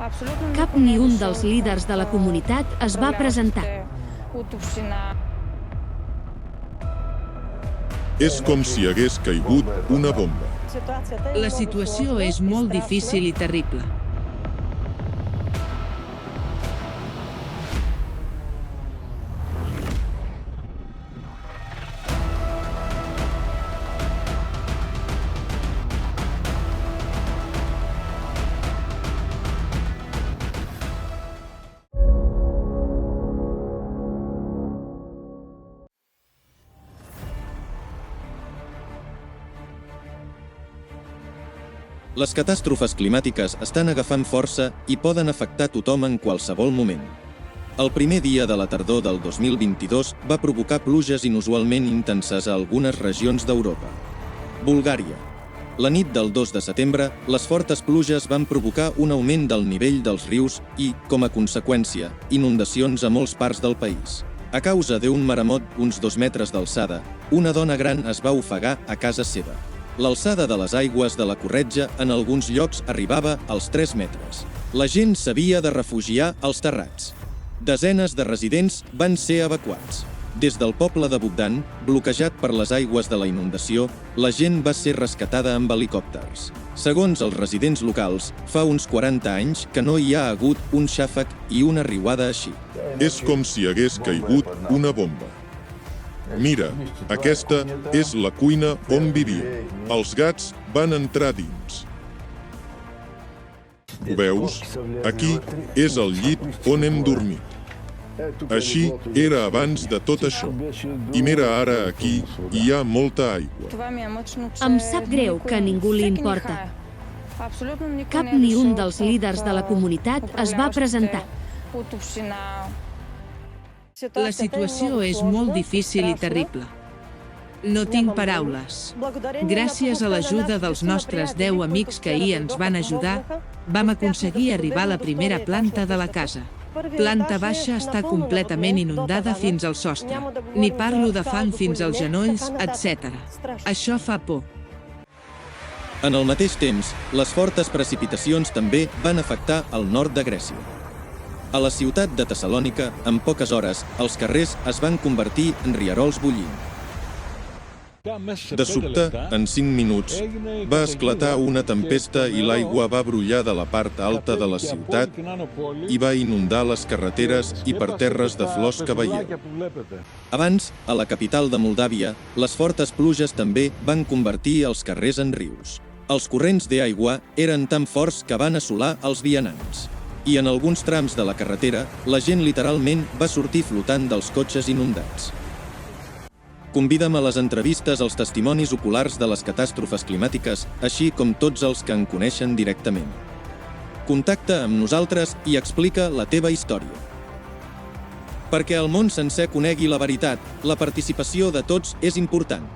Cap ni un dels líders de la comunitat es va presentar. És com si hagués caigut una bomba. La situació és molt difícil i terrible. Les catàstrofes climàtiques estan agafant força i poden afectar tothom en qualsevol moment. El primer dia de la tardor del 2022 va provocar pluges inusualment intenses a algunes regions d'Europa. Bulgària. La nit del 2 de setembre, les fortes pluges van provocar un augment del nivell dels rius i, com a conseqüència, inundacions a molts parts del país. A causa d'un maramot d'uns 2 metres d'alçada, una dona gran es va ofegar a casa seva. L'alçada de les aigües de la corretja en alguns llocs arribava als 3 metres. La gent s'havia de refugiar als terrats. Desenes de residents van ser evacuats. Des del poble de Bogdan, bloquejat per les aigües de la inundació, la gent va ser rescatada amb helicòpters. Segons els residents locals, fa uns 40 anys que no hi ha hagut un xàfec i una riuada així. És com si hagués caigut una bomba. Mira, aquesta és la cuina on vivim. Els gats van entrar dins. Ho veus? Aquí és el llit on hem dormit. Així era abans de tot això. I mira ara aquí, hi ha molta aigua. Em sap greu que a ningú li importa. Cap ni un dels líders de la comunitat es va presentar. La situació és molt difícil i terrible. No tinc paraules. Gràcies a l'ajuda dels nostres 10 amics que ahir ens van ajudar, vam aconseguir arribar a la primera planta de la casa. Planta baixa està completament inundada fins al sostre. Ni parlo de fang fins als genolls, etc. Això fa por. En el mateix temps, les fortes precipitacions també van afectar el nord de Grècia. A la ciutat de Tessalònica, en poques hores, els carrers es van convertir en rierols bullint. De sobte, en 5 minuts, va esclatar una tempesta i l'aigua va brollar de la part alta de la ciutat i va inundar les carreteres i parterres de flors que veieu. Abans, a la capital de Moldàvia, les fortes pluges també van convertir els carrers en rius. Els corrents d'aigua eren tan forts que van assolar els vianants. I en alguns trams de la carretera, la gent literalment va sortir flotant dels cotxes inundats. Convida'm a les entrevistes als testimonis oculars de les catàstrofes climàtiques, així com tots els que en coneixen directament. Contacta amb nosaltres i explica la teva història. Perquè el món sencer conegui la veritat, la participació de tots és important.